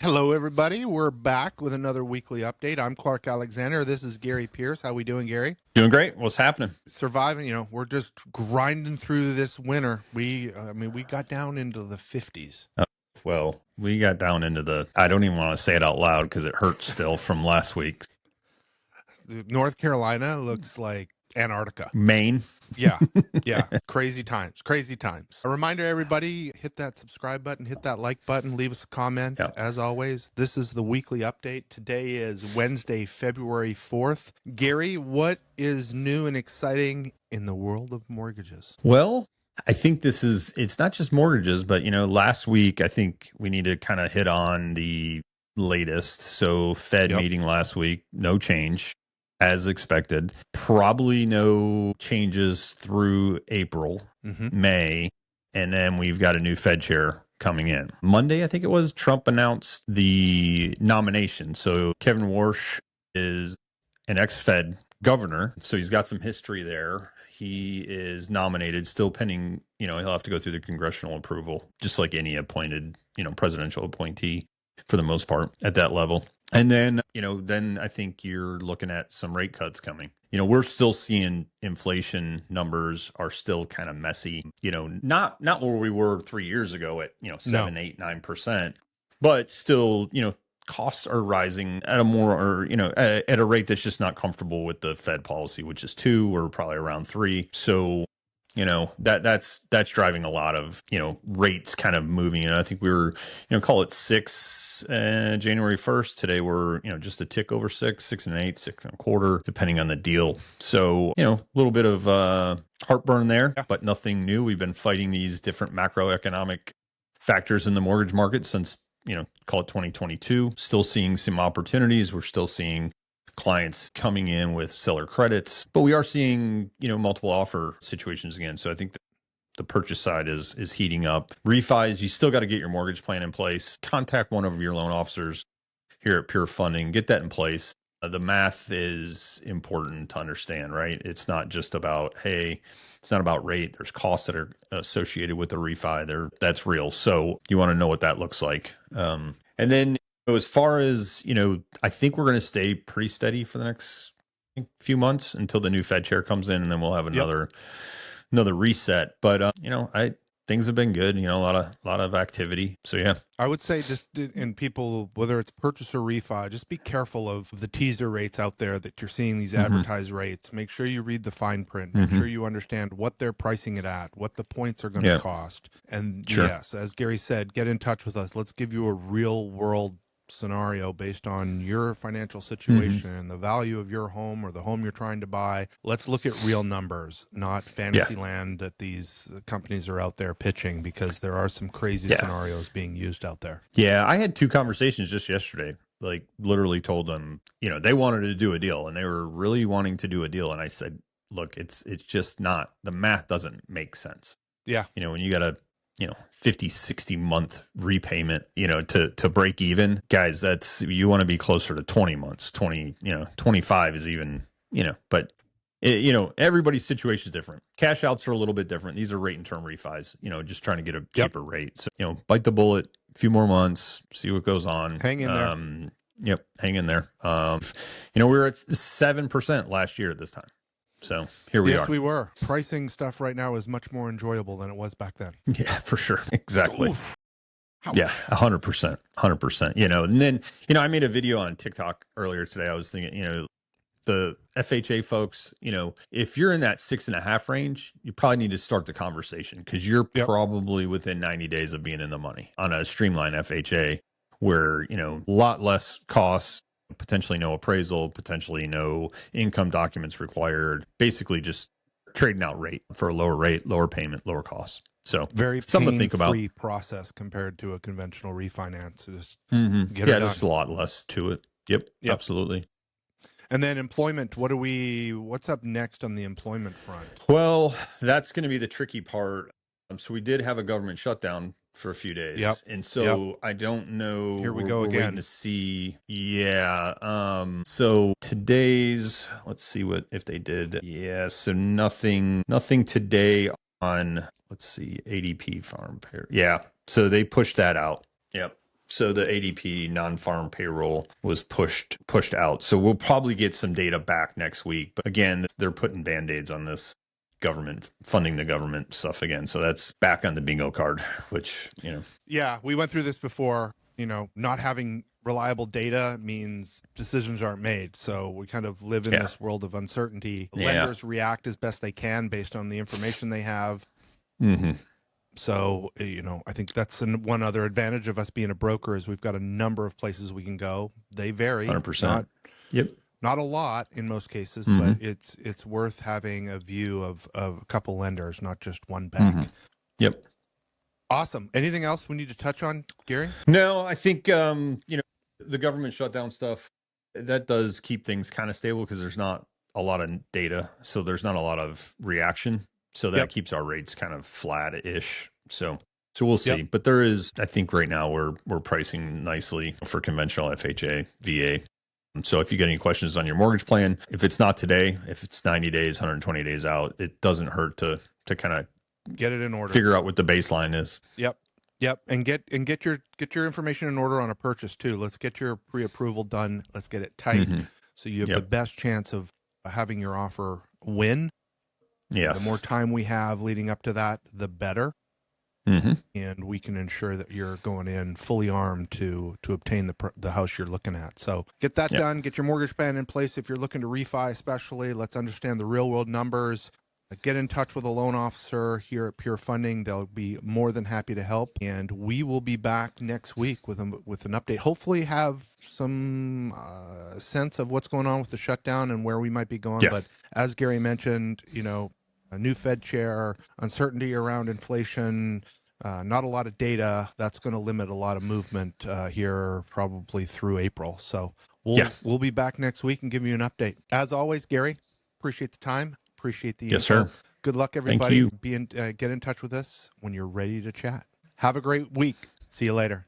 Hello, everybody. We're back with another weekly update. I'm Clark Alexander. This is Gary Pierce. How we doing, Gary? Doing great. What's happening? Surviving. We're just grinding through this winter. We got down into the 50s. Well, we got down into I don't even want to say it out loud because it hurts still from last week. North Carolina looks like Antarctica. Maine. Yeah. Crazy times. A reminder, everybody, hit that subscribe button, hit that like button, leave us a comment. Yep. As always, this is the weekly update. Today is Wednesday, February 4th. Gary, what is new and exciting in the world of mortgages? Well, I think it's not just mortgages, but, last week, I think we need to kind of hit on the latest. So Fed meeting last week, no change. As expected, probably no changes through April, May, and then we've got a new Fed chair coming in. Monday, I think it was, Trump announced the nomination. So Kevin Warsh is an ex-Fed governor, so he's got some history there. He is nominated, still pending, he'll have to go through the congressional approval, just like any appointed, presidential appointee for the most part at that level. And then, then I think you're looking at some rate cuts coming. We're still seeing inflation numbers are still kind of messy, not where we were 3 years ago at, 7, 8, 9%, but still, costs are rising at a more, or, at a rate that's just not comfortable with the Fed policy, which is 2 or probably around 3. So, that's driving a lot of, rates kind of moving. And I think we were, call it 6, January 1st. Today we're, just a tick over 6, 6 and 8, 6 and a quarter, depending on the deal. So, a little bit of heartburn there, but nothing new. We've been fighting these different macroeconomic factors in the mortgage market since, call it 2022. Still seeing some opportunities. We're still seeing clients coming in with seller credits, but we are seeing, multiple offer situations again. So I think the purchase side is heating up. Refis, you still got to get your mortgage plan in place. Contact one of your loan officers here at Pure Funding. Get that in place. The math is important to understand, right? It's not just about, it's not about rate. There's costs that are associated with the refi. That's real. So you want to know what that looks like. And then as far as, I think we're going to stay pretty steady for the next few months until the new Fed chair comes in, and then we'll have another reset. But, things have been good, a lot of activity. So, yeah. I would say just in people, whether it's purchase or refi, just be careful of the teaser rates out there that you're seeing, these advertised rates. Make sure you read the fine print. Make sure you understand what they're pricing it at, what the points are going to cost. And yes, as Gary said, get in touch with us. Let's give you a real world scenario based on your financial situation and the value of your home or the home you're trying to buy. Let's look at real numbers, not fantasy land that these companies are out there pitching, because there are some crazy scenarios being used out there. Yeah, I had 2 conversations just yesterday, like literally told them, they wanted to do a deal and they were really wanting to do a deal. And I said, look, it's just not, the math doesn't make sense. Yeah. When you got a 50, 60 month repayment, to break even, guys, you want to be closer to 20 months, 25 is even, but everybody's situation is different. Cash outs are a little bit different. These are rate and term refis, just trying to get a cheaper rate. So, bite the bullet, a few more months, see what goes on. Hang in there. Yep. Hang in there. We were at 7% last year at this time. So here we are. Yes, we were. Pricing stuff right now is much more enjoyable than it was back then. Yeah, for sure. Exactly. Yeah, 100%. 100%. And then, I made a video on TikTok earlier today. I was thinking, the FHA folks, if you're in that 6.5 range, you probably need to start the conversation, because you're probably within 90 days of being in the money on a streamlined FHA where, a lot less costs, potentially no appraisal, potentially no income documents required, basically just trading out rate for a lower rate, lower payment, lower costs. So very something to think about. Free process compared to a conventional refinance. Just get it done. There's a lot less to it. Yep, absolutely. And then employment, what's up next on the employment front? Well, that's going to be the tricky part. So we did have a government shutdown for a few days. And so I don't know. Here we go again. Waiting to see. Yeah. So today's, let's see if they did. Yeah. So nothing today on, let's see, ADP farm pair. Yeah. So they pushed that out. Yep. So the ADP non-farm payroll was pushed out. So we'll probably get some data back next week. But again, they're putting band-aids on this government funding the government stuff again. So that's back on the bingo card, which, Yeah, we went through this before. Not having reliable data means decisions aren't made. So we kind of live in this world of uncertainty. Lenders react as best they can based on the information they have. Mm-hmm. So, I think that's one other advantage of us being a broker is we've got a number of places we can go. They vary. 100%. Not a lot in most cases, but it's worth having a view of a couple lenders, not just one bank. Yep. Awesome. Anything else we need to touch on, Gary? No, I think, the government shutdown stuff, that does keep things kind of stable because there's not a lot of data. So there's not a lot of reaction. So that keeps our rates kind of flat-ish. So we'll see. Yep. But there is, I think right now we're pricing nicely for conventional FHA, VA. So if you get any questions on your mortgage plan, if it's not today, if it's 90 days, 120 days out, it doesn't hurt to kind of get it in order. Figure out what the baseline is. Yep. And get your information in order on a purchase too. Let's get your pre-approval done. Let's get it tight so you have the best chance of having your offer win. Yes. The more time we have leading up to that, the better. And we can ensure that you're going in fully armed to obtain the house you're looking at. So get that done. Get your mortgage plan in place if you're looking to refi, especially. Let's understand the real world numbers. Get in touch with a loan officer here at Pure Funding. They'll be more than happy to help. And we will be back next week with an update. Hopefully have some sense of what's going on with the shutdown and where we might be going. But as Gary mentioned, a new Fed chair, uncertainty around inflation, not a lot of data. That's going to limit a lot of movement here probably through April. So we'll be back next week and give you an update. As always, Gary, appreciate the time. Appreciate the info. Sir. Good luck, everybody. Thank you. Get in touch with us when you're ready to chat. Have a great week. See you later.